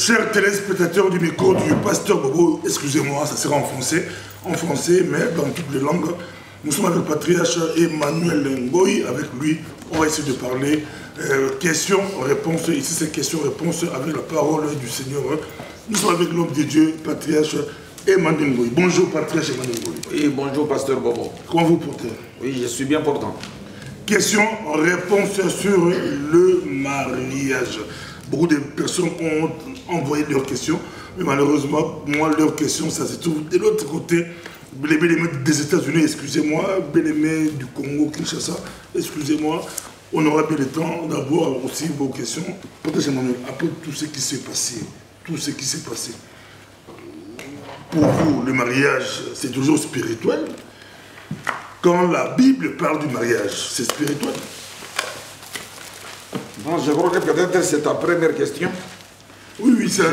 Chers téléspectateurs du micro du pasteur Bobo, excusez-moi, ça sera en français, mais dans toutes les langues. Nous sommes avec le patriarche Emmanuel Ngoï. Avec lui, on va essayer de parler questions-réponses. Ici, c'est questions-réponses avec la parole du Seigneur. Nous sommes avec l'homme de Dieu, patriarche Emmanuel Ngoï. Bonjour, patriarche Emmanuel Ngoï. Oui, bonjour, pasteur Bobo. Comment vous portez? Oui, je suis bien portant. Questions-réponses sur le mariage. Beaucoup de personnes ont envoyé leurs questions, mais malheureusement, moi, leurs questions, ça se trouve de l'autre côté. Les bien-aimés des États-Unis, excusez-moi, bien-aimés du Congo, Kinshasa, excusez-moi. On aura bien le temps d'avoir aussi vos questions. Peut-être, Emmanuel, après tout ce qui s'est passé, pour vous, le mariage, c'est toujours spirituel. Quand la Bible parle du mariage, c'est spirituel. Bon, je crois que peut-être c'est ta première question. Oui, c'est...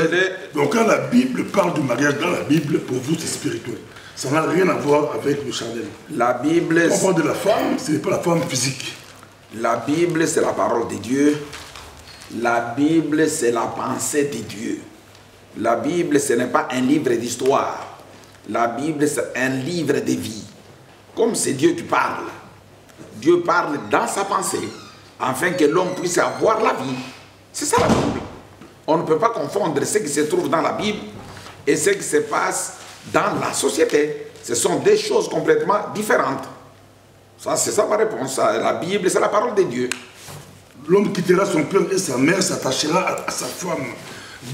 Donc quand la Bible parle du mariage, dans la Bible, pour vous, c'est spirituel. Ça n'a rien à voir avec le charnel. La Bible... Quand on parle de la femme, ce n'est pas la femme physique. La Bible, c'est la parole de Dieu. La Bible, c'est la pensée de Dieu. La Bible, ce n'est pas un livre d'histoire. La Bible, c'est un livre de vie. Comme c'est Dieu qui parle. Dieu parle dans sa pensée, afin que l'homme puisse avoir la vie. C'est ça la Bible. On ne peut pas confondre ce qui se trouve dans la Bible et ce qui se passe dans la société. Ce sont deux choses complètement différentes. Ça, c'est ça ma réponse. La Bible, c'est la parole de Dieu. L'homme quittera son père et sa mère, s'attachera à sa femme.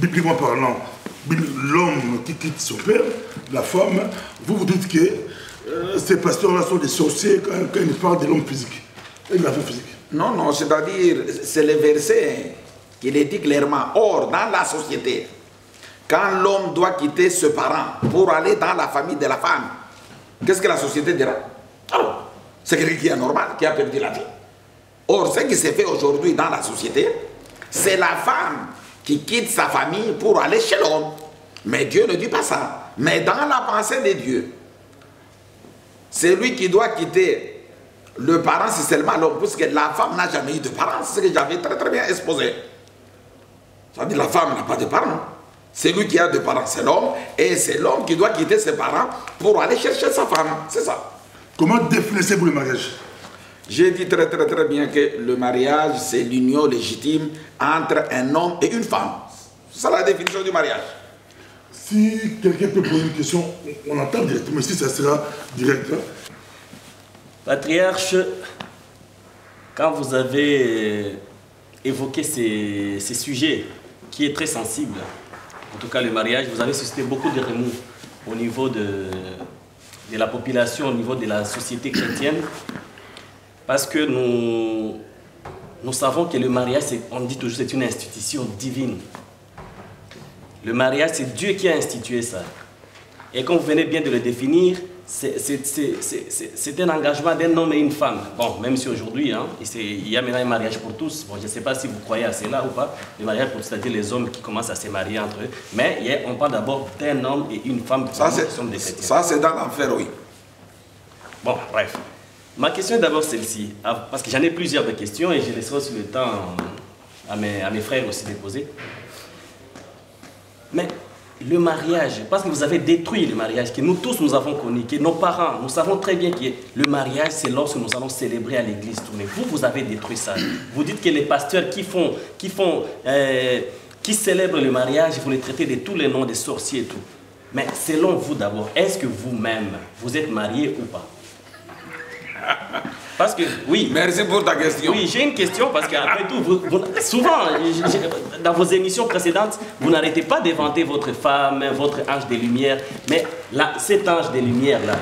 Bibliquement parlant, l'homme qui quitte son père, la femme, vous dites que ces pasteurs-là sont des sorciers quand ils parlent de l'homme physique et de la femme physique. Non, non, c'est-à-dire, c'est le verset qui le dit clairement. Or, dans la société, quand l'homme doit quitter ses parents pour aller dans la famille de la femme, qu'est-ce que la société dira? Alors, c'est quelqu'un qui est normal, qui a perdu la vie. Or, ce qui se fait aujourd'hui dans la société, c'est la femme qui quitte sa famille pour aller chez l'homme. Mais Dieu ne dit pas ça. Mais dans la pensée de Dieu, c'est lui qui doit quitter le parent, c'est seulement l'homme, puisque la femme n'a jamais eu de parents. C'est ce que j'avais très bien exposé. Ça veut dire la femme n'a pas de parents. C'est lui qui a des parents, c'est l'homme. Et c'est l'homme qui doit quitter ses parents pour aller chercher sa femme. C'est ça. Comment définissez-vous le mariage? J'ai dit très bien que le mariage, c'est l'union légitime entre un homme et une femme. C'est ça la définition du mariage. Si quelqu'un peut poser une question, on entend directement, ici ça sera direct. Patriarche, quand vous avez évoqué ces sujets qui est très sensible, en tout cas le mariage, vous avez suscité beaucoup de remous au niveau de la population, au niveau de la société chrétienne, parce que nous savons que le mariage, on dit toujours, c'est une institution divine. Le mariage, c'est Dieu qui a institué ça. Et comme vous venez bien de le définir, c'est un engagement d'un homme et une femme. Bon, même si aujourd'hui, hein, il y a maintenant un mariage pour tous. Bon, je ne sais pas si vous croyez à cela ou pas. Le mariage pour tous, c'est-à-dire les hommes qui commencent à se marier entre eux. Mais on parle d'abord d'un homme et une femme qui sont des chrétiens. Ça, c'est dans l'enfer, oui. Bon, bref. Ma question est d'abord celle-ci. Parce que j'en ai plusieurs de questions et je laisserai aussi le temps à mes frères aussi de les poser. Mais le mariage, parce que vous avez détruit le mariage, que nous tous nous avons connu, que nos parents, nous savons très bien que le mariage, c'est lorsque nous allons célébrer à l'église. Mais vous avez détruit ça. Vous dites que les pasteurs qui célèbrent le mariage, vous les traitez de tous les noms des sorciers et tout. Mais selon vous d'abord, est-ce que vous-même, vous êtes marié ou pas? Parce que, oui. Merci pour ta question. Oui, j'ai une question parce qu'après tout, souvent, dans vos émissions précédentes, vous n'arrêtez pas d'éventer votre femme, votre ange des lumières. Mais là, cet ange des lumières-là,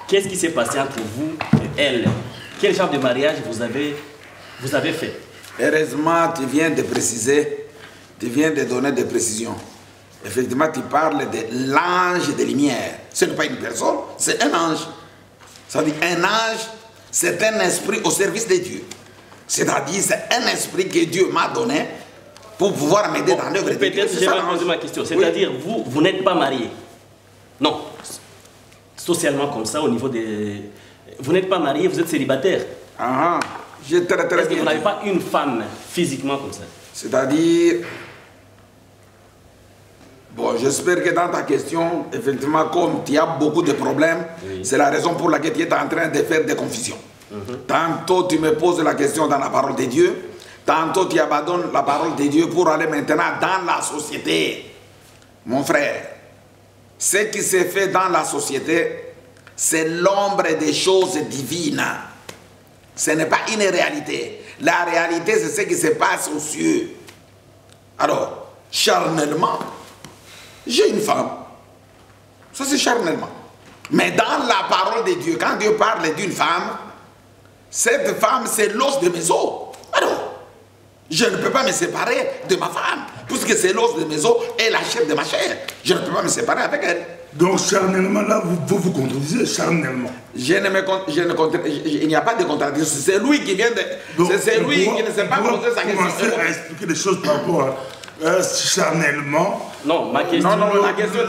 qu'est-ce qui s'est passé entre vous et elle? Quel genre de mariage vous avez fait? Heureusement, tu viens de préciser, tu viens de donner des précisions. Effectivement, tu parles de l'ange des lumières. Ce n'est pas une personne, c'est un ange. Ça veut dire un ange, c'est un esprit au service de Dieu. C'est-à-dire, c'est un esprit que Dieu m'a donné pour pouvoir m'aider dans l'œuvre de Dieu. Peut-être que j'ai mal posé ma question. C'est-à-dire, oui. vous n'êtes pas marié. Non. Socialement comme ça, au niveau des... Vous n'êtes pas marié, vous êtes célibataire. Ah, j'ai très bien. Est-ce que vous n'avez pas une femme physiquement comme ça? C'est-à-dire, Bon, j'espère que dans ta question, effectivement, comme tu as beaucoup de problèmes, c'est la raison pour laquelle tu es en train de faire des confusions. Tantôt tu me poses la question dans la parole de Dieu, tantôt tu abandonnes la parole de Dieu pour aller maintenant dans la société. Mon frère, ce qui se fait dans la société, c'est l'ombre des choses divines. Ce n'est pas une réalité. La réalité, c'est ce qui se passe aux cieux. Alors, charnellement, j'ai une femme. Ça, c'est charnellement. Mais dans la parole de Dieu, quand Dieu parle d'une femme, cette femme, c'est l'os de mes os. Alors, je ne peux pas me séparer de ma femme, puisque c'est l'os de mes os et la chair de ma chair. Je ne peux pas me séparer avec elle. Donc, charnellement, là, vous contredisez charnellement. Il n'y a pas de contradiction. C'est lui qui vient de... C'est lui qui ne s'est pas posé sa question. Commencer à expliquer des choses par rapport à charnellement. Non, ma question... Non, la question...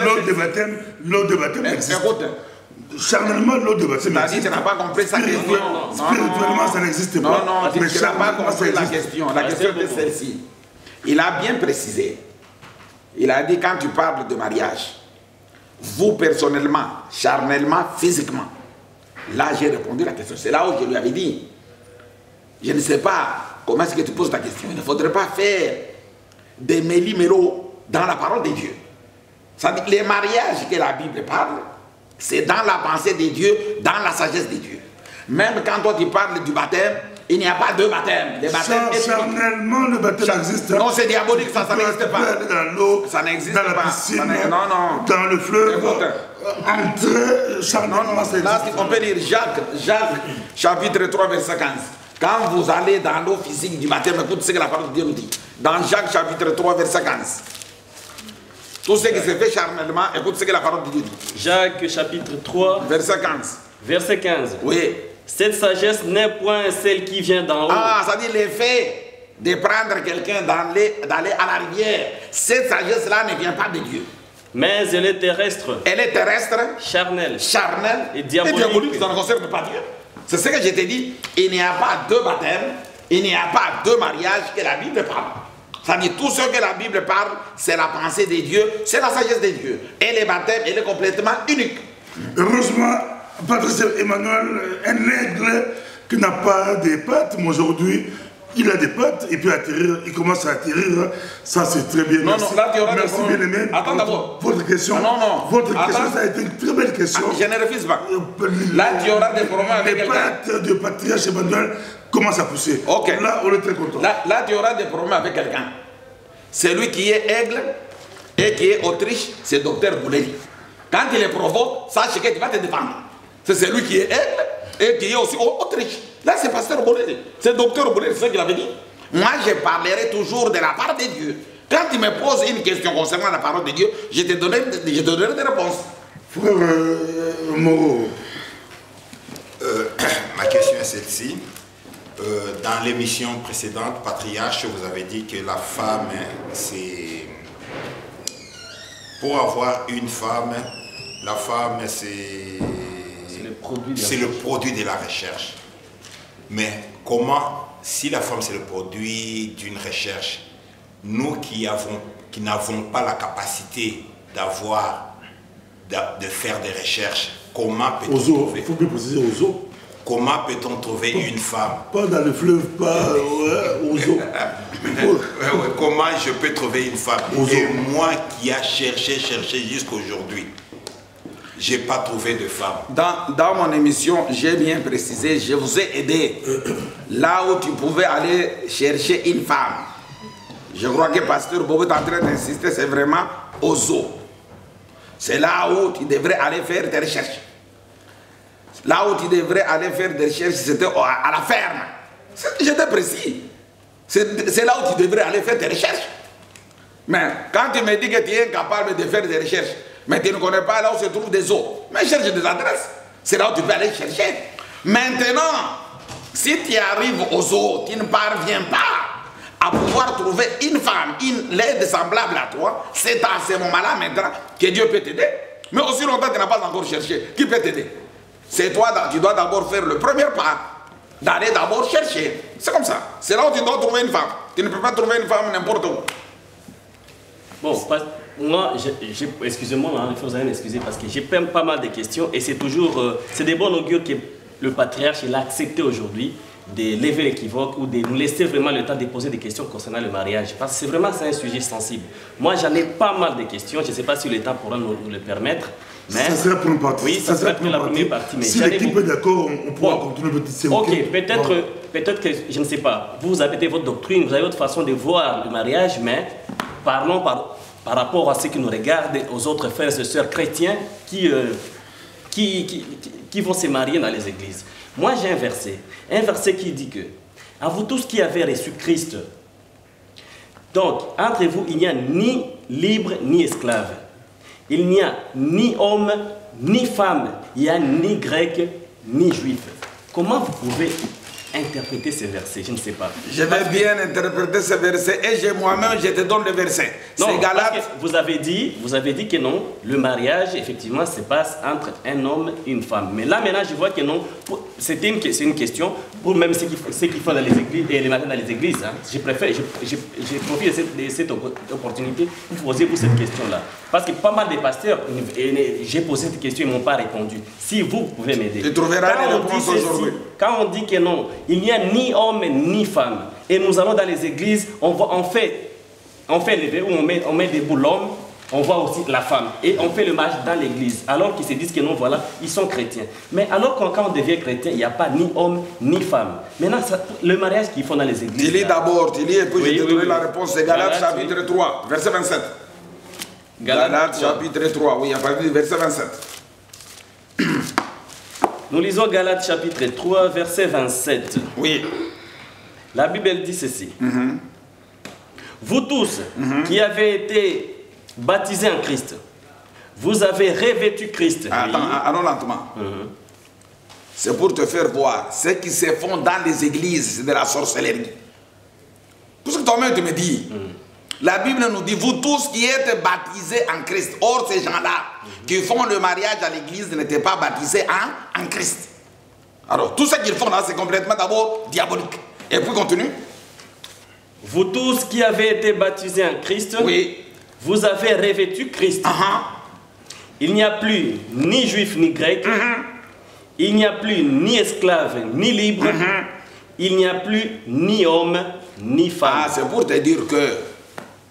L'eau de baptême existe. Écoute. Charnellement, l'eau de baptême existe. Tu n'as pas compris sa question. Spirituellement, ça n'existe pas. Non, tu n'as pas compris la question. La question est celle-ci. Il a bien précisé. Il a dit, quand tu parles de mariage, vous personnellement, charnellement, physiquement. Là, j'ai répondu à la question. C'est là où je lui avais dit, je ne sais pas comment est-ce que tu poses ta question. Il ne faudrait pas faire des méli-mélo dans la parole de Dieu. Ça dit que les mariages que la Bible parle, c'est dans la pensée de Dieu, dans la sagesse de Dieu. Même quand toi tu parles du baptême, il n'y a pas de baptême. Les baptêmes charnellement, le baptême existe. Non, c'est diabolique, ça n'existe pas. Dans l'eau, ça n'existe pas. Dans la piscine, dans le fleuve. Entrer, charnellement, c'est là, on peut lire Jacques, chapitre 3, verset 15. Quand vous allez dans l'eau physique du baptême, écoute ce que la parole de Dieu nous dit. Dans Jacques, chapitre 3, verset 15. Tout ce qui se fait charnellement, écoute ce que la parole de Dieu dit. Jacques, chapitre 3, verset 15. Verset 15. Oui. Cette sagesse n'est point celle qui vient d'en haut. Ah, ça dit l'effet de prendre quelqu'un d'aller à la rivière. Cette sagesse-là ne vient pas de Dieu. Mais elle est terrestre. Elle est terrestre. Charnelle. Charnelle. Et diabolique. Ça ne concerne pas Dieu. C'est ce que je t'ai dit. Il n'y a pas de baptême, il n'y a pas de mariage que la Bible parle. Ça dit tout ce que la Bible parle, c'est la pensée de Dieu, c'est la sagesse de Dieu. Et le baptême, il est complètement unique. Heureusement, Patrice Emmanuel, un aigle qui n'a pas de pattes, mais aujourd'hui, il a des pattes, il peut atterrir, il commence à atterrir, ça c'est très bien. Non, merci. non, là tu auras merci bien aimé. Attends d'abord. Votre question, votre question, ça a été une très belle question. Je ne refuse pas. Là tu auras des problèmes avec quelqu'un. Les pattes de Patrice Emmanuel commencent à pousser. Ok. Là, on est très content. Là tu auras des problèmes avec quelqu'un. Celui qui est aigle et qui est Autriche, c'est Docteur Bouleri. Quand il les provoque, sache que tu vas te défendre. C'est celui qui est aigle et qui est aussi Autriche. Là, c'est Pasteur Bouleri. C'est Docteur Bouleri, c'est ce qu'il avait dit. Moi, je parlerai toujours de la part de Dieu. Quand tu me poses une question concernant la parole de Dieu, je te donnerai des réponses. Frère Moreau. Ma question est celle-ci. Dans l'émission précédente, Patriarche, vous avez dit que la femme, c'est... Pour avoir une femme, la femme, c'est le produit de la recherche. Mais comment, si la femme, c'est le produit d'une recherche, nous qui n'avons pas la capacité de faire des recherches, comment peut-on trouver... Il faut bien préciser aux eaux. Comment peut-on trouver une femme? Pas dans le fleuve, pas aux eaux. Comment je peux trouver une femme? Et moi qui a cherché jusqu'à aujourd'hui, je n'ai pas trouvé de femme. Dans mon émission, j'ai bien précisé, je vous ai aidé. Là où tu pouvais aller chercher une femme. Je crois que Pasteur Bobo est en train d'insister, c'est vraiment aux eaux. C'est là où tu devrais aller faire des recherches. Là où tu devrais aller faire des recherches, c'était à la ferme. J'étais précis. C'est là où tu devrais aller faire des recherches. Mais quand tu me dis que tu es incapable de faire des recherches, mais tu ne connais pas là où se trouvent des eaux, mais cherche des adresses. C'est là où tu peux aller chercher. Maintenant, si tu arrives aux eaux, tu ne parviens pas à pouvoir trouver une femme, une laide semblable à toi, c'est à ce moment-là maintenant que Dieu peut t'aider. Mais aussi longtemps tu n'as pas encore cherché, qui peut t'aider? C'est toi, tu dois d'abord faire le premier pas, d'aller d'abord chercher. C'est comme ça. C'est là où tu dois trouver une femme. Tu ne peux pas trouver une femme n'importe où. Bon, moi, excusez-moi, hein, vous allez m'excuser parce que j'ai pas mal de questions et c'est toujours, c'est des bonnes augures que le patriarche il a accepté aujourd'hui de lever l'équivoque ou de nous laisser vraiment le temps de poser des questions concernant le mariage. Parce que c'est vraiment un sujet sensible. Moi, j'en ai pas mal de questions. Je ne sais pas si le temps pourra nous le permettre. Mais ça serait pour une partie. Oui, ça serait pour la première partie. Mais si l'équipe est d'accord, on pourra continuer le petit. Ok, peut-être que, je ne sais pas, vous avez votre doctrine, vous avez votre façon de voir le mariage, mais parlons par rapport à ce qui nous regarde, aux autres frères et sœurs chrétiens qui vont se marier dans les églises. Moi, j'ai un verset qui dit que, à vous tous qui avez reçu Christ, donc, entre vous, il n'y a ni libre ni esclave. Il n'y a ni homme ni femme. Il n'y a ni grec ni juif. Comment vous pouvez interpréter ces versets? Je ne sais pas. Je vais bien interpréter ces versets et moi-même, je te donne le verset. Non, Galates. Vous avez dit que non, le mariage, effectivement, se passe entre un homme et une femme. Mais là, maintenant, je vois que non, c'est une question pour même ceux qui font dans les églises, et les mariages dans les églises. Hein. Je profite de cette opportunité pour poser cette question-là. Parce que pas mal de pasteurs, j'ai posé cette question, ils ne m'ont pas répondu. Si vous pouvez m'aider. Tu trouveras les réponses aujourd'hui. Quand on dit que non, il n'y a ni homme ni femme, et nous allons dans les églises, on fait lever, où on met debout l'homme, on voit aussi la femme, et on fait le mariage dans l'église, alors qu'ils se disent que non, voilà, ils sont chrétiens. Mais alors quand on devient chrétien, il n'y a pas ni homme ni femme. Maintenant, le mariage qu'ils font dans les églises... Tu lis d'abord, tu lis, et puis je te donne la réponse. C'est Galates chapitre 3, verset 27. Galates chapitre 3, oui, à partir du verset 27. Nous lisons Galates chapitre 3, verset 27. Oui. La Bible dit ceci. Vous tous qui avez été baptisés en Christ, vous avez revêtu Christ. Attends, allons lentement. C'est pour te faire voir ce qui se font dans les églises, c'est de la sorcellerie. Tout ce que toi-même tu me dis. La Bible nous dit, vous tous qui êtes baptisés en Christ. Or, ces gens-là qui font le mariage à l'église n'étaient pas baptisés en Christ. Alors, tout ce qu'ils font là, c'est complètement d'abord diabolique. Et puis, continue. Vous tous qui avez été baptisés en Christ, oui, vous avez revêtu Christ. Il n'y a plus ni juif ni grec. Il n'y a plus ni esclave ni libre. Il n'y a plus ni homme ni femme. Ah, c'est pour te dire que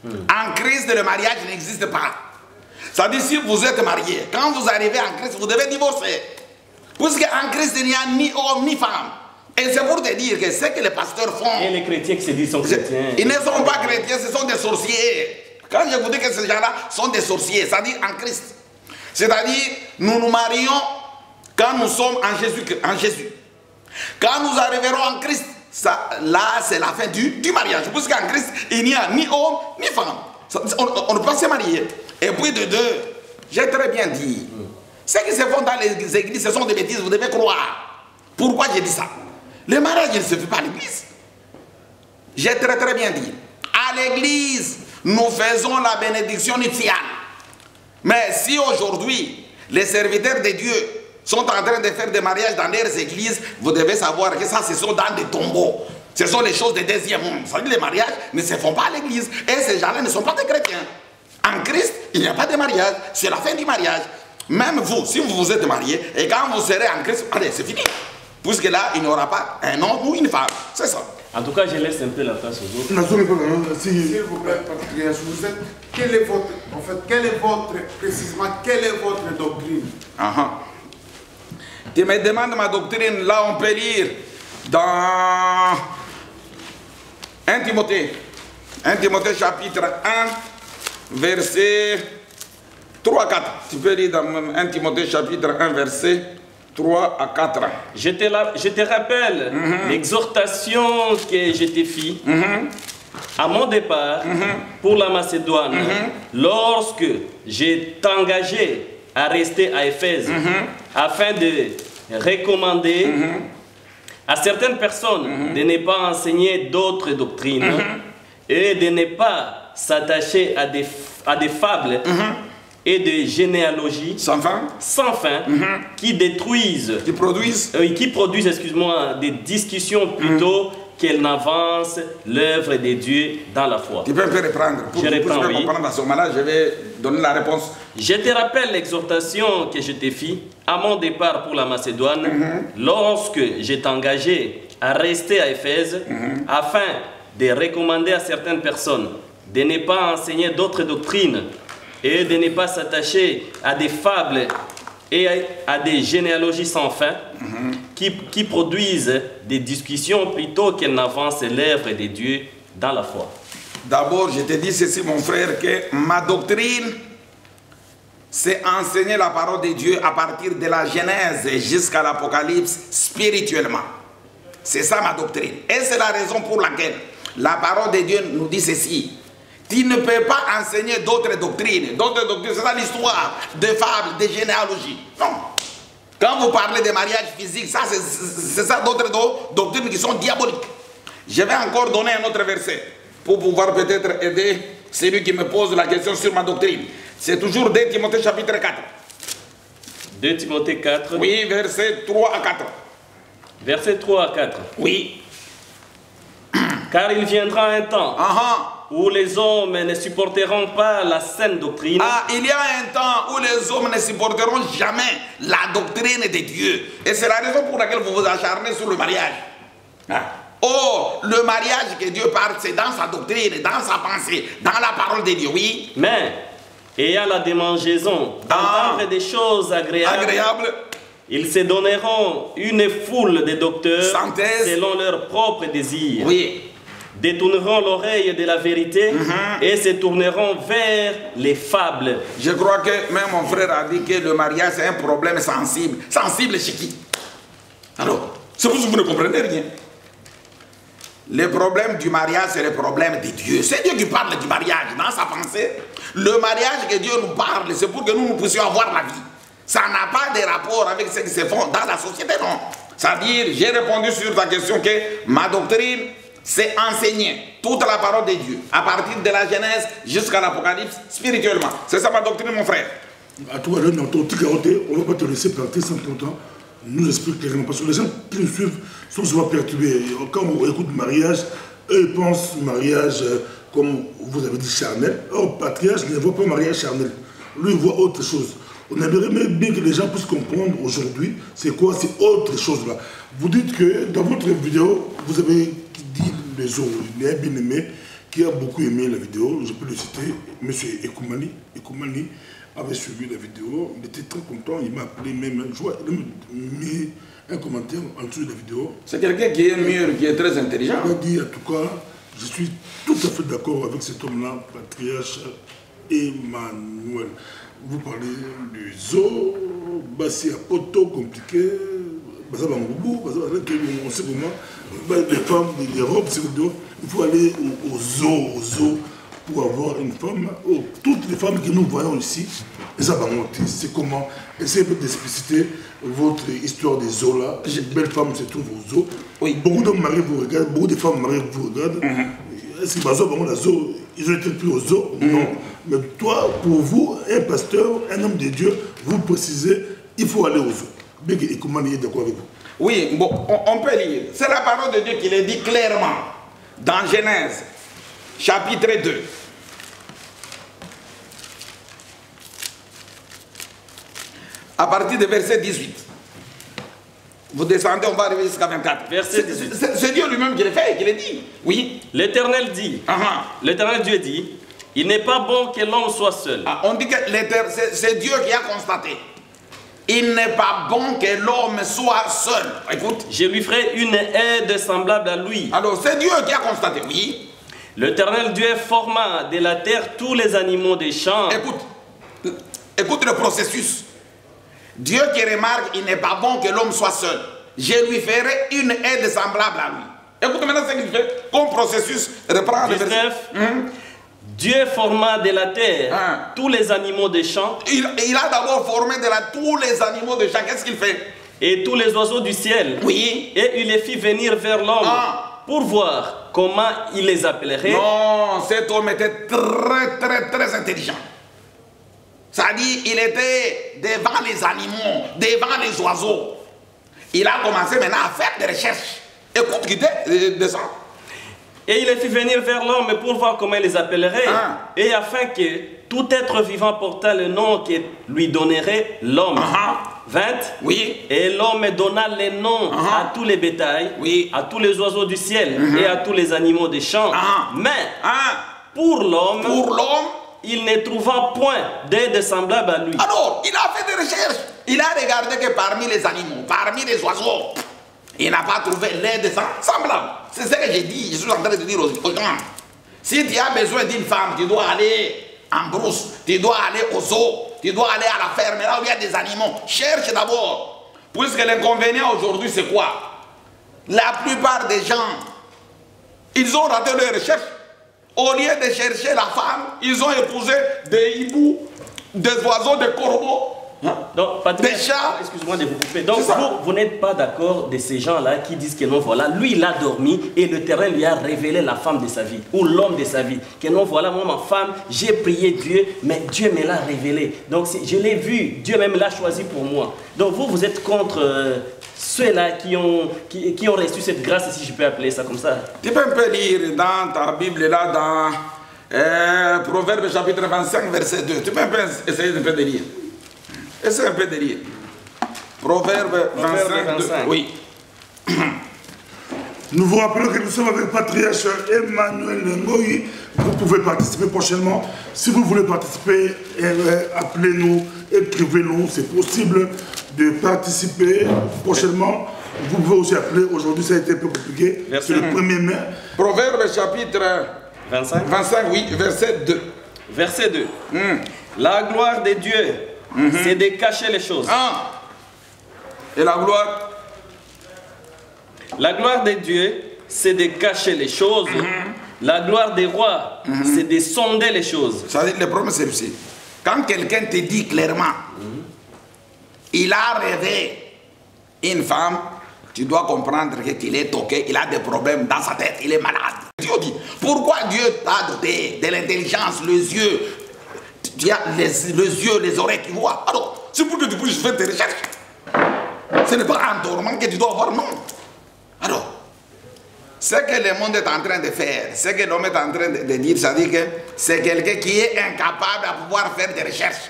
en Christ, le mariage n'existe pas. Ça dit, si vous êtes marié, quand vous arrivez en Christ, vous devez divorcer. Puisqu'en Christ, il n'y a ni homme ni femme. Et c'est pour te dire que ce que les pasteurs font... Et les chrétiens qui se disent sont chrétiens. Ils ne sont pas chrétiens, ce sont des sorciers. Quand je vous dis que ces gens-là sont des sorciers, c'est-à-dire en Christ. C'est-à-dire, nous nous marions quand nous sommes en Jésus. Quand nous arriverons en Christ, ça, là, c'est la fin du mariage. Puisqu'en Christ, il n'y a ni homme ni femme. On ne peut pas se marier. Et puis de deux, j'ai très bien dit, ce qui se font dans les églises, ce sont des bêtises, vous devez croire. Pourquoi j'ai dit ça? Le mariage ne se fait pas à l'église. J'ai très bien dit. À l'église, nous faisons la bénédiction nuptiale. Mais si aujourd'hui, les serviteurs de Dieu sont en train de faire des mariages dans leurs églises, vous devez savoir que ça, ce sont dans des tombeaux. Ce sont les choses de deuxième monde. Ça veut dire les mariages ne se font pas à l'église. Et ces gens-là ne sont pas des chrétiens. En Christ, il n'y a pas de mariage. C'est la fin du mariage. Même vous, si vous vous êtes marié, et quand vous serez en Christ, allez, c'est fini. Puisque là, il n'y aura pas un homme ou une femme. C'est ça. En tout cas, je laisse un peu la place aux autres. S'il vous plaît, particulièrement, quelle est votre doctrine? Tu me demandes ma doctrine, là on peut lire dans 1 Timothée. 1 Timothée chapitre 1, verset 3 à 4. Tu peux lire dans 1 Timothée chapitre 1, verset 3 à 4. Je te rappelle l'exhortation que je t'ai faite à mon départ pour la Macédoine, lorsque j'ai engagé à rester à Éphèse, afin de recommander à certaines personnes de ne pas enseigner d'autres doctrines et de ne pas s'attacher à des fables et des généalogies sans fin qui détruisent, qui produisent, excuse-moi, des discussions plutôt qu'elle n'avance l'œuvre de Dieu dans la foi. Tu peux me faire reprendre. Pour Je que reprends, oui. comprendre à ce moment-là, je vais donner la réponse. Je te rappelle l'exhortation que je t'ai faite à mon départ pour la Macédoine, lorsque je t'ai engagé à rester à Éphèse, afin de recommander à certaines personnes de ne pas enseigner d'autres doctrines et de ne pas s'attacher à des fables et à des généalogies sans fin qui produisent des discussions plutôt qu'elles n'avancent l'œuvre de Dieu dans la foi. D'abord, je te dis ceci, mon frère, que ma doctrine, c'est enseigner la parole de Dieu à partir de la Genèse jusqu'à l'Apocalypse spirituellement. C'est ça ma doctrine. Et c'est la raison pour laquelle la parole de Dieu nous dit ceci. Tu ne peux pas enseigner d'autres doctrines. D'autres doctrines, c'est ça l'histoire de fables, de généalogies. Non. Quand vous parlez de mariage physique, ça c'est ça d'autres doctrines qui sont diaboliques. Je vais encore donner un autre verset pour pouvoir peut-être aider celui qui me pose la question sur ma doctrine. C'est toujours 2 Timothée chapitre 4. 2 Timothée 4. Oui, verset 3 à 4. Verset 3 à 4. Oui. Car il viendra un temps où les hommes ne supporteront pas la saine doctrine. Il y a un temps où les hommes ne supporteront jamais la doctrine de Dieu. Et c'est la raison pour laquelle vous vous acharnez sur le mariage. Oh, le mariage que Dieu parle, c'est dans sa doctrine, dans sa pensée, dans la parole de Dieu, oui. Mais, ayant la démangeaison d'entendre des choses agréables, ils se donneront une foule de docteurs selon leurs propres désirs. Oui. Détourneront l'oreille de la vérité et se tourneront vers les fables. Je crois que même mon frère a dit que le mariage c'est un problème sensible. Sensible chez qui? Alors, c'est pour ça que vous ne comprenez rien. Le problème du mariage, c'est le problème de Dieu. C'est Dieu qui parle du mariage dans sa pensée. Le mariage que Dieu nous parle, c'est pour que nous puissions avoir la vie. Ça n'a pas de rapport avec ce qui se fait dans la société, non. C'est-à-dire, j'ai répondu sur ta question que ma doctrine, c'est enseigner toute la parole de Dieu, à partir de la Genèse jusqu'à l'Apocalypse, spirituellement. C'est ça ma doctrine, mon frère. À toi, dans ton petit carotte, on ne va pas te laisser partir sans pour autant nous expliquer clairement. Parce que les gens qui nous suivent sont souvent perturbés. Quand on écoute mariage, eux pensent mariage, comme vous avez dit, charnel. Or, patriarche ne voit pas mariage charnel. Lui, il voit autre chose. On aimerait bien que les gens puissent comprendre aujourd'hui c'est quoi, c'est autre chose là. Vous dites que dans votre vidéo, vous avez dit les autres, il y a un bien-aimé qui a beaucoup aimé la vidéo, je peux le citer, M. Ekoumani. Ekoumani avait suivi la vidéo, il était très content, il m'a appelé même, il m'a mis un commentaire en dessous de la vidéo. C'est quelqu'un qui est mûr, qui est très intelligent. Il m'a dit en tout cas, je suis tout à fait d'accord avec cet homme-là, patriarche Emmanuel. Vous parlez du zoo, c'est un poto compliqué, on sait comment, les femmes, les robes, il faut aller au zoo pour avoir une femme. Oh, toutes les femmes que nous voyons ici, c'est comment. Essayez d'expliciter votre histoire des zoos là. Une belle femme se trouve au zoo. Oui. Beaucoup d'hommes mariés vous regardent, beaucoup de femmes mariées vous regardent. Est-ce que ils ont été pris au zoo? Non. Mais toi, pour vous, un pasteur, un homme de Dieu, vous précisez, il faut aller au zoo. Bien que Ekoumani est d'accord avec vous. Oui, bon, on peut lire. C'est la parole de Dieu qui le dit clairement. Dans Genèse, chapitre 2. À partir du verset 18. Vous descendez, on va arriver jusqu'à 24. Verset 18. C'est Dieu lui-même qui le fait, qui le dit. Oui. L'Éternel dit, l'Éternel Dieu dit, il n'est pas bon que l'homme soit seul. On dit que c'est Dieu qui a constaté. Il n'est pas bon que l'homme soit seul. Écoute. Je lui ferai une aide semblable à lui. Alors c'est Dieu qui a constaté, oui. L'Éternel Dieu forma de la terre tous les animaux des champs. Écoute le processus. Dieu qui remarque, il n'est pas bon que l'homme soit seul. Je lui ferai une aide semblable à lui. Écoute maintenant ce qu'il fait. Comme processus, reprend le verset. Dieu forma de la terre tous les animaux des champs. Il a d'abord formé tous les animaux des champs. Qu'est-ce qu'il fait? Et tous les oiseaux du ciel. Oui. Et il les fit venir vers l'homme pour voir comment il les appellerait. Non, cet homme était très intelligent. C'est-à-dire, il était devant les animaux, devant les oiseaux. Il a commencé maintenant à faire des recherches. Écoute, quitter, descend. Et il les fit venir vers l'homme pour voir comment il les appellerait. Et afin que tout être vivant portât le nom qu'il lui donnerait l'homme. 20. Oui. Et l'homme donna les noms à tous les bétails, à tous les oiseaux du ciel et à tous les animaux des champs. Mais pour l'homme, il ne trouva point d'aide semblable à lui. Alors, il a fait des recherches. Il a regardé que parmi les animaux, parmi les oiseaux, il n'a pas trouvé l'aide semblable. C'est ce que j'ai dit, je suis en train de dire aux gens. Si tu as besoin d'une femme, tu dois aller en brousse, tu dois aller au zoo, tu dois aller à la ferme, là où il y a des animaux. Cherche d'abord. Puisque l'inconvénient aujourd'hui, c'est quoi? La plupart des gens, ils ont raté leur recherche. Au lieu de chercher la femme, ils ont épousé des hiboux, des oiseaux, des corbeaux. Donc, excuse-moi de vous couper. Donc, vous n'êtes pas d'accord de ces gens-là qui disent que non, voilà, lui, il a dormi et le terrain lui a révélé la femme de sa vie ou l'homme de sa vie. Que non, voilà, moi, ma femme, j'ai prié Dieu, mais Dieu me l'a révélé. Donc, je l'ai vu, Dieu même l'a choisi pour moi. Donc, vous êtes contre ceux-là qui ont reçu cette grâce, si je peux appeler ça comme ça. Tu peux un peu lire dans ta Bible, là, dans Proverbe chapitre 25, verset 2. Tu peux un peu essayer de lire. Essaye un peu de lire. Proverbe 25, 2. Oui. Nous vous rappelons que nous sommes avec le patriarche Emmanuel Ngoyi. Vous pouvez participer prochainement. Si vous voulez participer, appelez-nous, écrivez-nous. C'est possible de participer prochainement. Vous pouvez aussi appeler. Aujourd'hui, ça a été un peu compliqué. C'est le 1er mai. Proverbe chapitre 25, oui, verset 2. Verset 2. La gloire de Dieu, c'est de cacher les choses. Et la gloire? La gloire de Dieu, c'est de cacher les choses. La gloire des rois, c'est de sonder les choses. Ça veut dire, le problème, c'est aussi. Quand quelqu'un te dit clairement, il a rêvé une femme, tu dois comprendre qu'il est toqué, il a des problèmes dans sa tête, il est malade. Dieu dit, pourquoi Dieu t'a doté de l'intelligence, les yeux, tu as les yeux, les oreilles qui voient. Alors, c'est pour que tu puisses faire tes recherches. Ce n'est pas un dormant que tu dois avoir, non. Alors, ce que le monde est en train de faire, ce que l'homme est en train de dire, ça dit que c'est quelqu'un qui est incapable à pouvoir faire des recherches.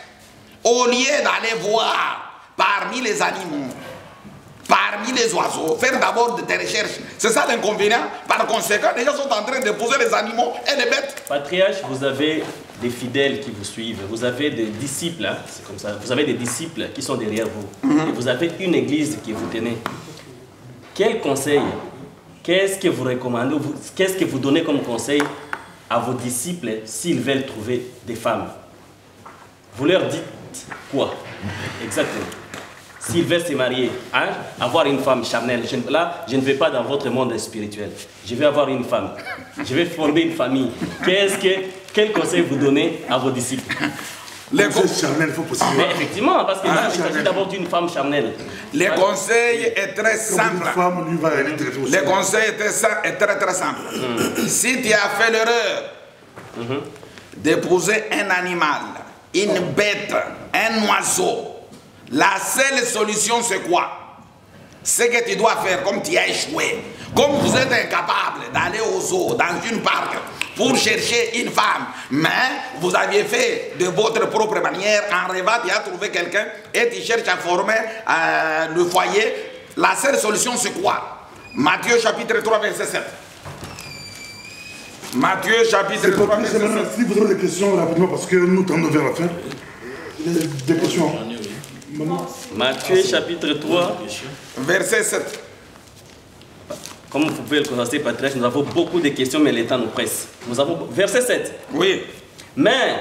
Au lieu d'aller voir parmi les animaux, parmi les oiseaux, faire d'abord des recherches. C'est ça l'inconvénient. Par conséquent, les gens sont en train de poser les animaux et les bêtes. Patriarche, vous avez des fidèles qui vous suivent, vous avez des disciples, hein, c'est comme ça, vous avez des disciples qui sont derrière vous, et vous avez une église qui vous tenez. Quel conseil, qu'est-ce que vous recommandez, qu'est-ce que vous donnez comme conseil à vos disciples s'ils veulent trouver des femmes? Vous leur dites quoi exactement? S'ils veulent se marier, hein, avoir une femme charnelle, là, je ne vais pas dans votre monde spirituel. Je vais avoir une femme. Je vais former une famille. Quel conseil vous donnez à vos disciples? Les conseils charnels, il faut préciser. Mais effectivement, parce qu'il s'agit d'abord d'une femme charnelle. Le conseil est très simple. Le conseil est très très simple. Si tu as fait l'erreur d'épouser un animal, une bête, un oiseau, la seule solution, c'est quoi? C'est que tu dois faire comme tu as échoué. Comme vous êtes incapable d'aller au zoo, dans une parc, pour chercher une femme, mais vous aviez fait de votre propre manière, en rêvant, tu as trouvé quelqu'un et tu cherches à former le foyer. La seule solution, c'est quoi? Matthieu chapitre 3, verset 7. Matthieu chapitre 3, verset 7. Si vous avez des questions rapidement, parce que nous tendons vers la fin. Des questions. Matthieu chapitre 3, verset 7. Comme vous pouvez le constater, Patriarche, nous avons beaucoup de questions, mais le temps nous presse. Nous avons verset 7. Oui. Mais,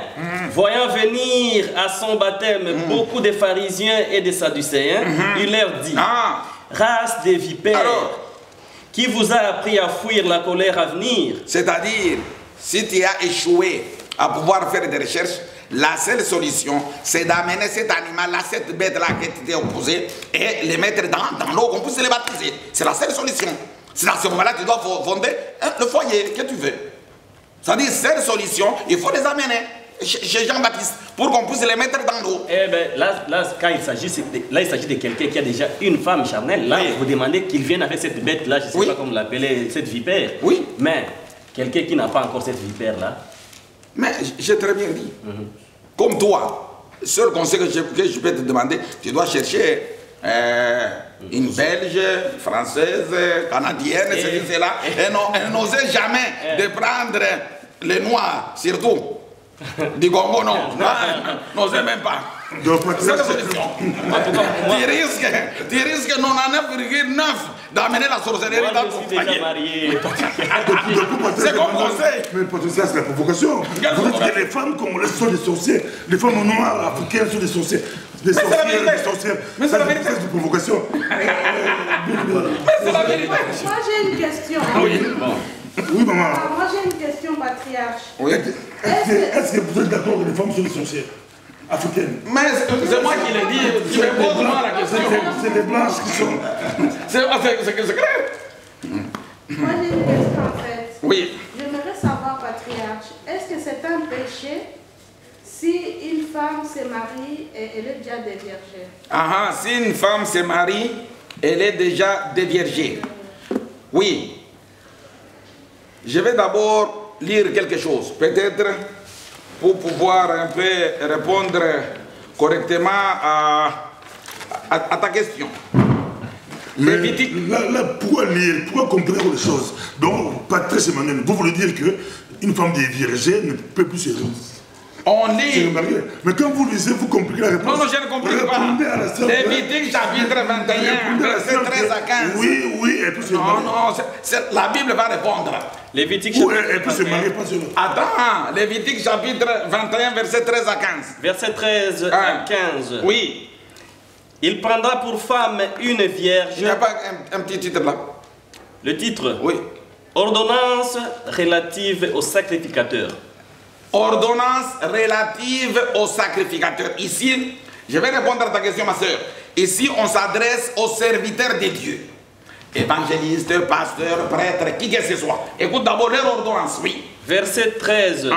voyant venir à son baptême beaucoup de pharisiens et de sadducéens, il leur dit, race des vipères, qui vous a appris à fuir la colère à venir? C'est-à-dire, si tu as échoué à pouvoir faire des recherches, la seule solution, c'est d'amener cet animal-là, cette bête-là qui t'était opposée, et les mettre dans l'eau, qu'on puisse les baptiser. C'est la seule solution. C'est à ce moment-là que tu dois fonder le foyer que tu veux. C'est-à-dire, seule solution, il faut les amener. chez Jean-Baptiste pour qu'on puisse les mettre dans l'eau. Eh bien, là, quand il s'agit de quelqu'un qui a déjà une femme charnelle. Là, vous demandez qu'il vienne avec cette bête-là, je ne sais pas comment l'appeler, cette vipère. Oui. Mais quelqu'un qui n'a pas encore cette vipère-là. Mais j'ai très bien dit. Comme toi, seul conseil que je peux te demander, tu dois chercher une Belge, française, canadienne, celle-là. Elle n'osait jamais de prendre les Noirs, surtout. Du Congo, non. N'osait même pas. C'est la solution. Tu risques 99,9 d'amener la sorcellerie dans ton foyer. C'est comme conseil. Mais Patricia, c'est la provocation. Vous dites que les femmes congolaises sont des sorciers. Les femmes noires africaines sont des sorciers. Des sorcières, des sorcières. Mais c'est la vérité. C'est une provocation. Mais c'est la vérité. Moi, j'ai une question. Oui, maman. Moi, j'ai une question, patriarche. Oui. Est-ce que vous êtes d'accord que les femmes sont des sorcières africaines? Mais c'est moi qui l'ai dit. Tu me poses moi la question. C'est des blanches qui sont. C'est clair. Moi, j'ai une question, en fait. Oui. J'aimerais savoir, patriarche, est-ce que c'est un péché si une femme se marie et elle est déjà déviergée? Si une femme se marie, elle est déjà déviergée. Oui. Je vais d'abord lire quelque chose, peut-être pour pouvoir un peu répondre correctement à ta question. Mais là, pourquoi lire, pourquoi comprendre les choses? Donc, Patrice Emmanuel, vous voulez dire qu'une femme déviergée ne peut plus se marier? On lit. Mais quand vous lisez, vous compliquez la réponse. Non, je ne comprends pas. Lévitique chapitre 21, verset 13 à 15. Oui, elle peut se marier. Non, la Bible va répondre. Lévitique Ou chapitre elle peut se marier, pas seulement. Attends, Lévitique chapitre 21, verset 13 à 15. Verset 13 à 15. Oui. Il prendra pour femme une vierge. Il n'y a pas un petit titre là? Le titre? Oui. Ordonnance relative au sacrificateur. Ordonnance relative au sacrificateur. Ici, je vais répondre à ta question, ma soeur. Ici, on s'adresse aux serviteurs de Dieu. Évangélistes, pasteurs, prêtres, qui que ce soit. Écoute d'abord leur ordonnance, oui. Verset 13.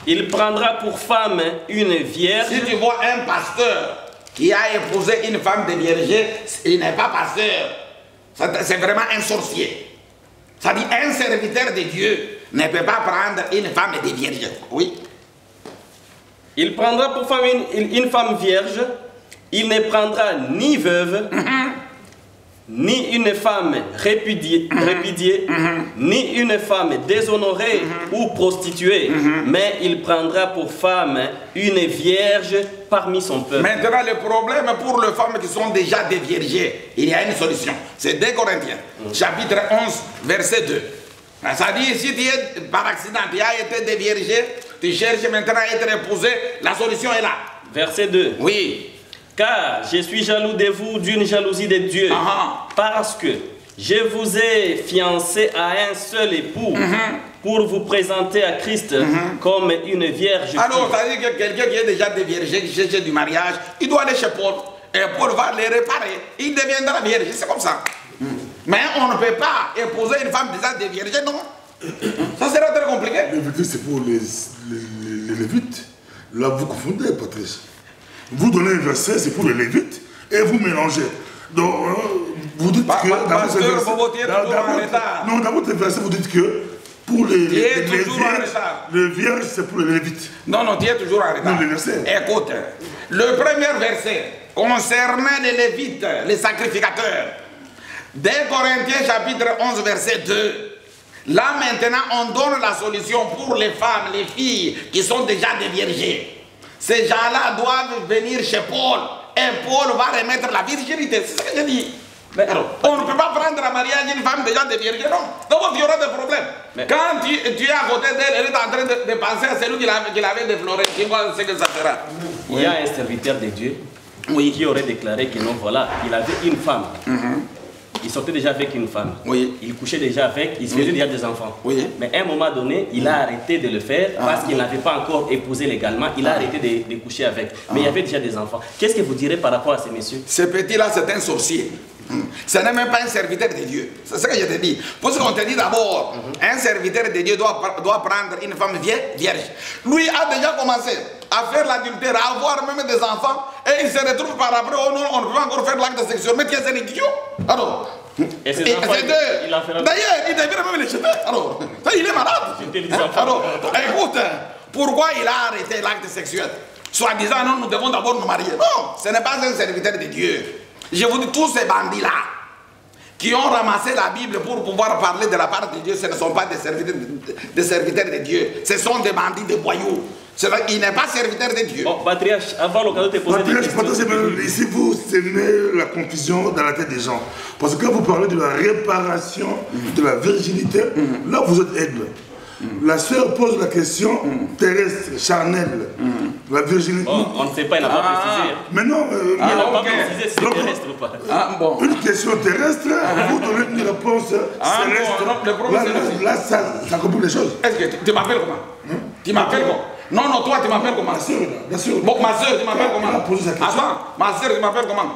Il prendra pour femme une vierge. Si tu vois un pasteur qui a épousé une femme déviergée, il n'est pas pasteur. C'est vraiment un sorcier. Ça dit un serviteur de Dieu ne peut pas prendre une femme déviergée. Oui. Il prendra pour femme une femme vierge. Il ne prendra ni veuve, ni une femme répudiée, ni une femme déshonorée ou prostituée, mais il prendra pour femme une vierge parmi son peuple. Maintenant, le problème pour les femmes qui sont déjà déviergées, il y a une solution. C'est 2 Corinthiens, chapitre 11, verset 2. Ça dit, si tu es par accident, tu as été déviergé, tu cherches maintenant à être épousé, la solution est là. Verset 2. Oui. Car je suis jaloux de vous d'une jalousie de Dieu, parce que je vous ai fiancé à un seul époux pour vous présenter à Christ comme une vierge. Alors, ça veut dire que quelqu'un qui est déjà déviergé, qui cherche du mariage, il doit aller chez Paul. Et Paul va les réparer. Il deviendra vierge. C'est comme ça. Mais on ne peut pas épouser une femme déjà déviergée, non. Ça sera très compliqué. Mais c'est pour les Lévites. Là, vous confondez, Patrice. Vous donnez un verset, c'est pour les Lévites, et vous mélangez. Donc, vous dites que dans votre verset, vous dites que pour les vierges, c'est pour les Lévites. Non, tu es toujours en retard. Non, le verset. Écoute, le premier verset concernant les Lévites, les sacrificateurs, 2 Corinthiens chapitre 11, verset 2. Là maintenant, on donne la solution pour les femmes, les filles qui sont déjà déviergées. Ces gens-là doivent venir chez Paul et Paul va remettre la virginité. C'est ce que je dis. Mais alors, on ne peut pas prendre en mariage une femme déjà déviergée, non. Donc il y aura des problèmes. Mais quand tu es à côté d'elle, elle est en train de penser à celui qui l'avait défloré. Tu vois ce que ça fera. Il y a un serviteur de Dieu qui aurait déclaré que non, voilà, il avait une femme. Il sortait déjà avec une femme. Il couchait déjà avec, il se faisait déjà des enfants. Mais à un moment donné, il a arrêté de le faire parce qu'il n'avait pas encore épousé légalement. Il a arrêté de coucher avec. Mais il y avait déjà des enfants. Qu'est-ce que vous direz par rapport à ces messieurs? Ce petit-là, c'est un sorcier. Ce n'est même pas un serviteur de Dieu. C'est ce que je te dis. Parce qu'on te dit d'abord, un serviteur de Dieu doit prendre une femme vierge. Lui a déjà commencé à faire l'adultère, à avoir même des enfants, et il se retrouve par après, oh non, on ne peut pas encore faire l'acte sexuel. Mais tu es un idiot. Alors, d'ailleurs, il devrait même les jeter. Alors, il est malade. Alors, écoute, pourquoi il a arrêté l'acte sexuel? Soit disant, non, nous devons d'abord nous marier. Non, ce n'est pas un serviteur de Dieu. Je vous dis, tous ces bandits-là, qui ont ramassé la Bible pour pouvoir parler de la part de Dieu, ce ne sont pas des serviteurs de Dieu. Ce sont des bandits, des voyous. Il n'est pas serviteur de Dieu. Bon, patriarche, avant l'occasion de te poser des questions. Ici, vous semez la confusion dans la tête des gens. Parce que quand vous parlez de la réparation de la virginité, là, vous êtes aigle. La sœur pose la question terrestre, charnelle. La virginité. Oh, on ne sait pas, il n'a pas précisé. Mais non, il n'a pas précisé si c'est terrestre ou pas. Une question terrestre, vous donnez une réponse céleste. Là, ça complique les choses. Est-ce que tu m'appelles comment? Tu m'appelles comment? Non, non, toi, tu m'appelles comment? Ma soeur. Bon, ma soeur, tu m'appelles comment? Attends, ma soeur, tu m'appelles comment?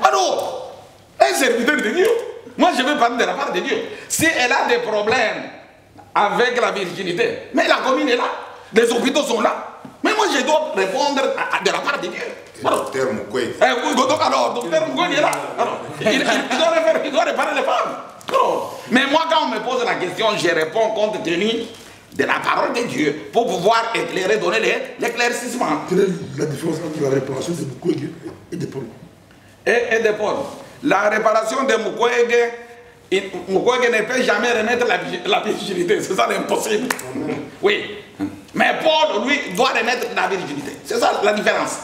Alors, un serviteur de Dieu. Moi, je veux parler de la part de Dieu. Si elle a des problèmes avec la virginité, mais la commune est là, les hôpitaux sont là. Mais moi, je dois répondre de la part de Dieu. Docteur Mukwege. Donc alors, docteur Mukwege est là. Alors, il doit réparer les femmes. Alors, mais moi, quand on me pose la question, je réponds compte tenu de la parole de Dieu pour pouvoir éclairer, donner l'éclaircissement. Quelle est la différence entre la réparation de Mukwege et de Paul? Et de Paul. La réparation de Mukwege ne peut jamais remettre la virginité. C'est ça l'impossible. Oui. Mais Paul, lui, doit remettre la virginité. C'est ça la différence.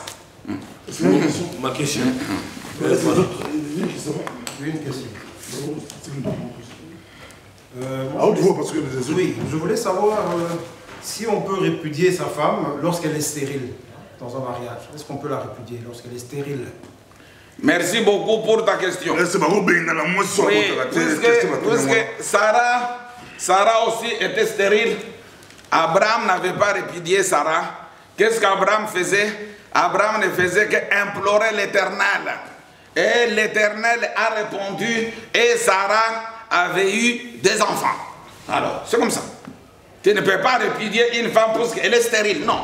Ma question. Une question. Oui, je voulais savoir si on peut répudier sa femme lorsqu'elle est stérile dans un mariage. Est-ce qu'on peut la répudier lorsqu'elle est stérile? Merci beaucoup pour ta question. Oui, puisque Sarah aussi était stérile, Abraham n'avait pas répudié Sarah. Qu'est-ce qu'Abraham faisait? Abraham ne faisait qu'implorer l'Éternel. Et l'Éternel a répondu et Sarah avait eu des enfants. Alors, c'est comme ça. Tu ne peux pas répudier une femme parce qu'elle est stérile, non.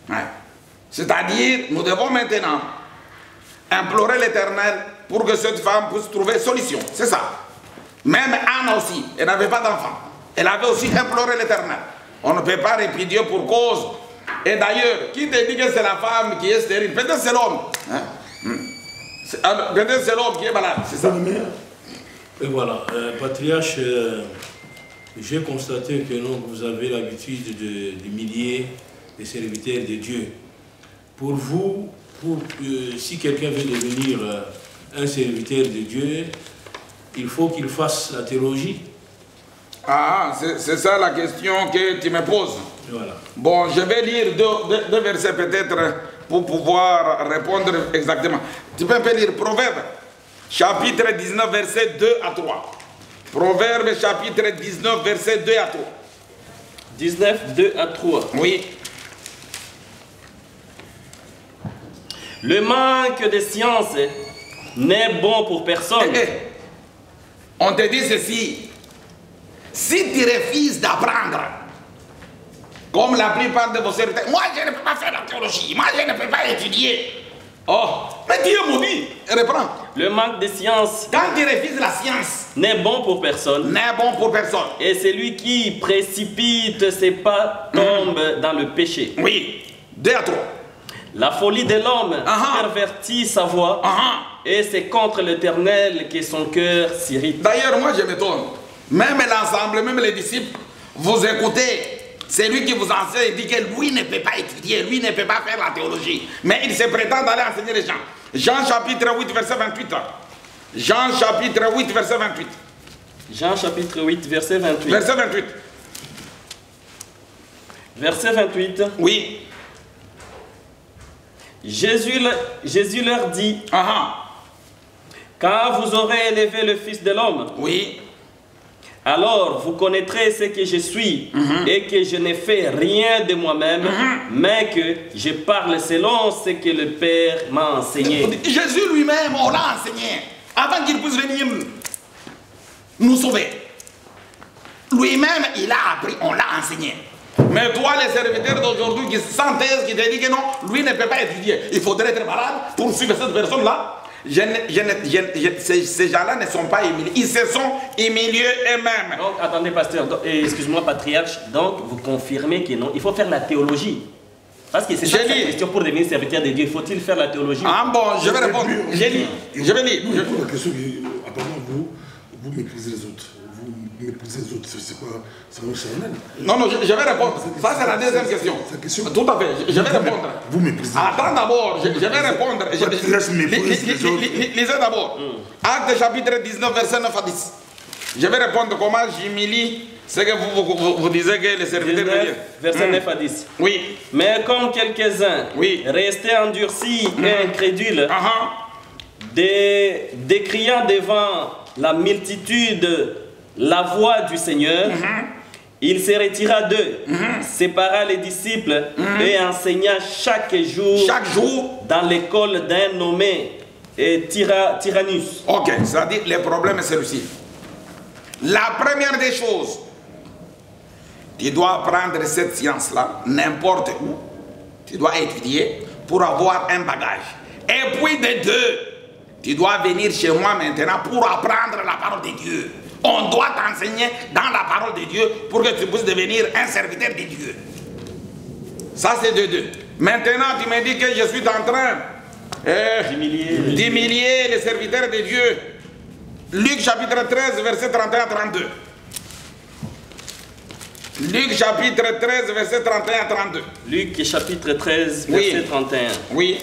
Ouais. C'est-à-dire, nous devons maintenant implorer l'Éternel pour que cette femme puisse trouver solution. C'est ça. Même Anne aussi, elle n'avait pas d'enfant. Elle avait aussi imploré l'Éternel. On ne peut pas répudier pour cause. Et d'ailleurs, qui te dit que c'est la femme qui est stérile? Peut-être c'est l'homme. Peut-être c'est l'homme qui est malade. C'est ça. Et voilà, patriarche, j'ai constaté que non, vous avez l'habitude d'humilier les serviteurs de Dieu. Pour vous, si quelqu'un veut devenir un serviteur de Dieu, il faut qu'il fasse la théologie. Ah, c'est ça la question que tu me poses. Voilà. Bon, je vais lire deux versets peut-être pour pouvoir répondre exactement. Tu peux un peu lire Proverbe, chapitre 19, versets 2 à 3. Proverbe, chapitre 19, versets 2 à 3. 19, 2 à 3. Oui. Le manque de science n'est bon pour personne. On te dit ceci. Si tu refuses d'apprendre, comme la plupart de vos serviteurs, moi je ne peux pas faire la théologie, moi je ne peux pas étudier. Oh, mais Dieu maudit, reprends. Le manque de science, quand tu refuses la science, n'est bon pour personne. N'est bon pour personne. Et celui qui précipite ses pas tombe dans le péché. Oui, 2 à 3. La folie de l'homme pervertit sa voix, et c'est contre l'Éternel que son cœur s'irrite. D'ailleurs, moi je m'étonne. Même l'ensemble, même les disciples, vous écoutez. C'est lui qui vous enseigne, il dit que lui ne peut pas étudier, lui ne peut pas faire la théologie. Mais il se prétend d'aller enseigner les gens. Jean chapitre 8, verset 28. Jean chapitre 8, verset 28. Jean chapitre 8, verset 28. Verset 28. Verset 28. Oui. Jésus leur dit, quand vous aurez élevé le Fils de l'homme, oui, alors vous connaîtrez ce que je suis et que je n'ai fait rien de moi-même, mais que je parle selon ce que le Père m'a enseigné. Jésus lui-même, on l'a enseigné. avant qu'il puisse venir nous sauver. Lui-même, il a appris, on l'a enseigné. Mais toi, les serviteurs d'aujourd'hui qui s'entêtent, qui te disent que non, lui ne peut pas étudier. Il faudrait être malade pour suivre cette personne-là. Ces gens-là ne sont pas humiliés. Ils se sont humiliés eux-mêmes. Donc, attendez, pasteur, excuse-moi, patriarche. Donc, vous confirmez que non, il faut faire la théologie. Parce que c'est ça la question pour devenir serviteur de Dieu. Faut-il faire la théologie? Ah bon, je vais répondre. J'ai dit. Je vais lire. La question, apparemment, vous méprisez les autres. Vous méprisez les autres. C'est quoi? C'est un charnel? Non, non, je vais répondre. Ça, c'est la deuxième question. Tout à fait. Je vais répondre. Vous méprisez. Attends d'abord, je vais répondre. Lisez d'abord. Acte chapitre 19, verset 9 à 10. Je vais répondre comment j'humilie ce que vous disiez que les serviteurs de Dieu. Verset 9 à 10. Oui. Mais comme quelques-uns restaient endurcis et incrédules, décriant devant la multitude la voix du Seigneur, il se retira d'eux, sépara les disciples et enseigna chaque jour dans l'école d'un nommé Tyrannus. Ok, c'est-à-dire le problème est celui-ci. La première des choses, tu dois apprendre cette science-là, n'importe où. Tu dois étudier pour avoir un bagage. Et puis de deux, tu dois venir chez moi maintenant pour apprendre la parole de Dieu. On doit t'enseigner dans la parole de Dieu pour que tu puisses devenir un serviteur de Dieu. Ça, c'est de deux. Maintenant, tu me dis que je suis en train d'humilier les serviteurs de Dieu. Luc chapitre 13, verset 31-32. Luc chapitre 13, verset 31-32. Luc chapitre 13, verset 31. Oui,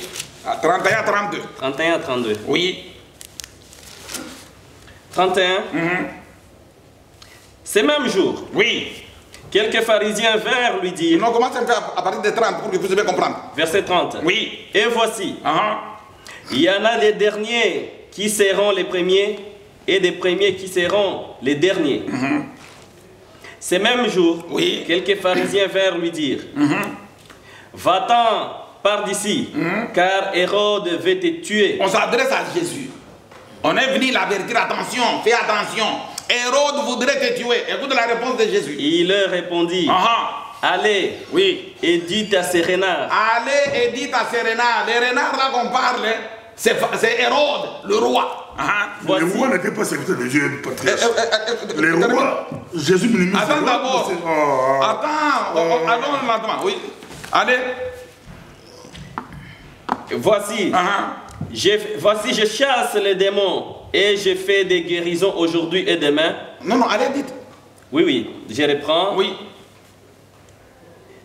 31-32. 31-32. Oui. 31. Ce même jour, quelques pharisiens vinrent lui dire... Non, commence à faire à partir de 30 pour que vous puissiez bien comprendre. Verset 30. Oui. Et voici, il y en a les derniers qui seront les premiers et des premiers qui seront les derniers. Ce même jour, quelques pharisiens vinrent lui dire, va-t'en par d'ici, car Hérode veut te tuer. On s'adresse à Jésus. On est venu l'avertir, attention, fais attention. Hérode voudrait te tuer. Écoute la réponse de Jésus. Il leur répondit, allez, et dites à ces renards. Allez et dites à ces renards. Les renards là qu'on parle, c'est Hérode, le roi. Les rois n'étaient pas serviteurs de Dieu, patriarche. Les rois, Jésus minimise. Attends d'abord. Attends, allons maintenant. Oui. Allez. Voici. Voici, je chasse les démons et je fais des guérisons aujourd'hui et demain. Non, allez, dites. Oui, je reprends. Oui.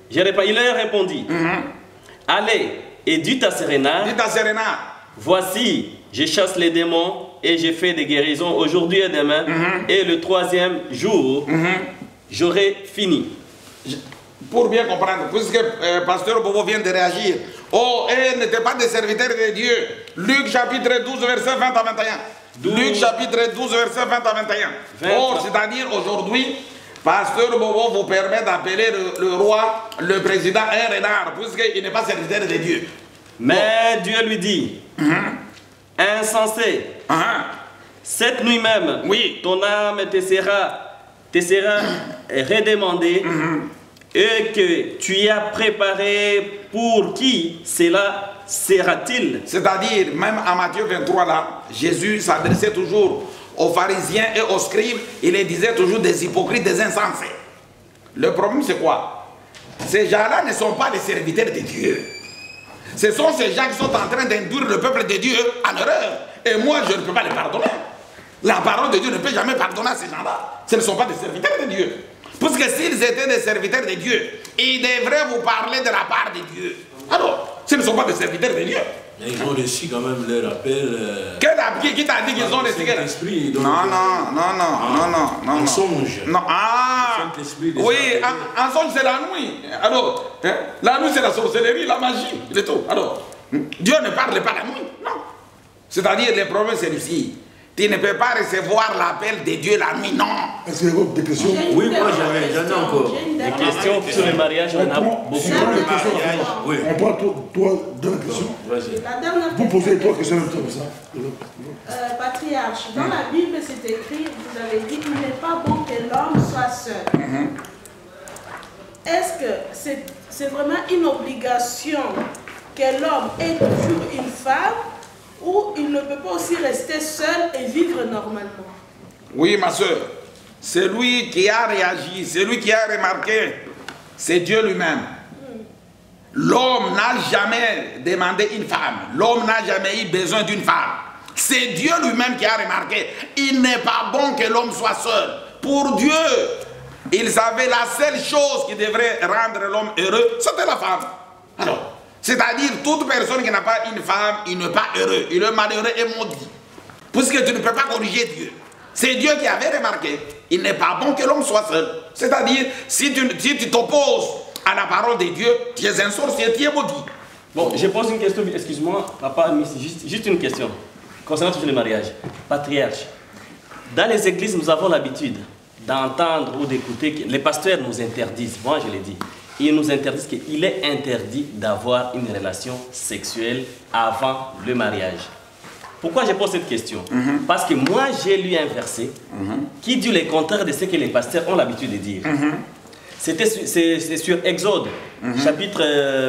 Je reprends. Il leur répondit. Allez et dites à ces renards. Dites à ces renards. Voici, je chasse les démons et je fais des guérisons aujourd'hui et demain. Et le troisième jour, j'aurai fini. Pour bien comprendre, puisque Pasteur Bobo vient de réagir. Oh, et n'était pas des serviteurs de Dieu. Luc chapitre 12, verset 20 à 21. Luc chapitre 12, verset 20 à 21. Oh, c'est-à-dire aujourd'hui, Pasteur Bobo vous permet d'appeler le roi, le président, un renard, puisqu'il n'est pas serviteur de Dieu. Mais Dieu lui dit, insensé, cette nuit même, ton âme te sera redemandée. Et que tu y as préparé pour qui cela sera-t-il? C'est-à-dire, même à Matthieu 23, là, Jésus s'adressait toujours aux pharisiens et aux scribes. Il les disait toujours des hypocrites, des insensés. Le problème, c'est quoi? Ces gens-là ne sont pas les serviteurs de Dieu. Ce sont ces gens qui sont en train d'induire le peuple de Dieu en erreur. Et moi, je ne peux pas les pardonner. La parole de Dieu ne peut jamais pardonner à ces gens-là. Ce ne sont pas des serviteurs de Dieu. Parce que s'ils étaient des serviteurs de Dieu, ils devraient vous parler de la part de Dieu. Alors, ce ne sont pas des serviteurs de Dieu. Mais ils ont reçu quand même leur appel. Qui t'a dit qu'ils ont reçu? Non. Songe. Non. Oui, en songe c'est la nuit. Alors, la nuit c'est la sorcellerie, la magie, c'est tout. Alors, Dieu ne parle pas la nuit. Non. C'est-à-dire, le problème c'est ici. tu ne peux pas recevoir l'appel de Dieu la nuit, non. Est-ce qu'il y a des questions? Oui, moi j'en ai encore. Des questions sur le mariage, on en a beaucoup. Oui. On prend toi deux questions. Vas-y. La dernière Vous question. posez 3 questions comme ça. Patriarche, dans la Bible c'est écrit, vous avez dit qu'il n'est pas bon que l'homme soit seul. Est-ce que c'est vraiment une obligation que l'homme ait toujours une femme ou il ne peut pas aussi rester seul et vivre normalement? Oui, ma soeur. Celui qui a réagi, celui qui a remarqué, c'est Dieu lui-même. L'homme n'a jamais demandé une femme. L'homme n'a jamais eu besoin d'une femme. C'est Dieu lui-même qui a remarqué. Il n'est pas bon que l'homme soit seul. Pour Dieu, il savait la seule chose qui devrait rendre l'homme heureux, c'était la femme. Alors, c'est-à-dire toute personne qui n'a pas une femme, il n'est pas heureux. Il est malheureux et maudit. Puisque tu ne peux pas corriger Dieu. C'est Dieu qui avait remarqué. Il n'est pas bon que l'homme soit seul. C'est-à-dire, si tu t'opposes à la parole de Dieu, tu es un sorcier, tu es maudit. Bon, je pose une question, excuse-moi, papa, juste une question. Concernant toujours le mariage. Patriarche, dans les églises, nous avons l'habitude d'entendre ou d'écouter que les pasteurs nous interdisent, moi je l'ai dit, ils nous interdisent qu'il est interdit d'avoir une relation sexuelle avant le mariage. Pourquoi je pose cette question? Parce que moi j'ai lu un verset qui dit le contraire de ce que les pasteurs ont l'habitude de dire. C'est sur Exode, chapitre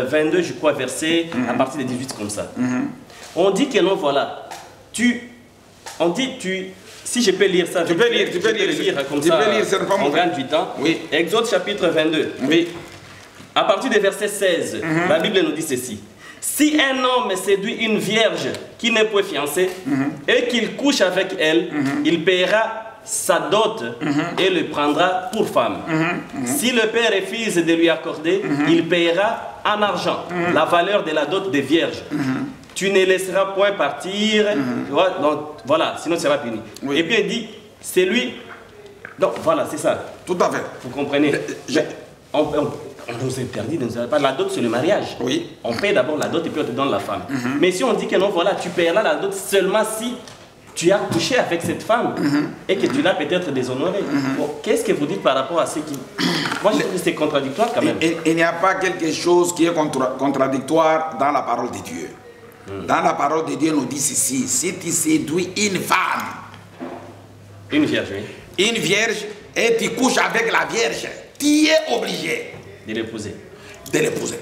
22, je crois, verset à partir de 18 comme ça. On dit que non, voilà, si je peux lire ça, tu peux lire comme ça, on gagne du temps. Oui. Exode chapitre 22. Oui. À partir du verset 16, la Bible nous dit ceci. Si un homme séduit une vierge qui n'est point fiancée et qu'il couche avec elle, il paiera sa dot et le prendra pour femme. Si le père refuse de lui accorder, il paiera en argent la valeur de la dot des vierges. Tu ne laisseras point partir, donc voilà, sinon tu seras puni. Oui. Et puis il dit, c'est lui. Donc voilà, c'est ça. Tout à fait. Vous comprenez? On nous interdit de nous pas. La dot, c'est le mariage. Oui. On paie d'abord la dot et puis on te donne la femme. Mais si on dit que non, voilà, tu paieras la dot seulement si tu as couché avec cette femme et que tu l'as peut-être déshonorée. Bon, qu'est-ce que vous dites par rapport à ce qui... Moi, je trouve que c'est contradictoire quand même. Il n'y a pas quelque chose qui est contradictoire dans la parole de Dieu. Dans la parole de Dieu, nous dit ceci, si tu séduis une femme, Une vierge, oui. Une vierge, et tu couches avec la vierge, tu es obligé De l'épouser. de l'épouser.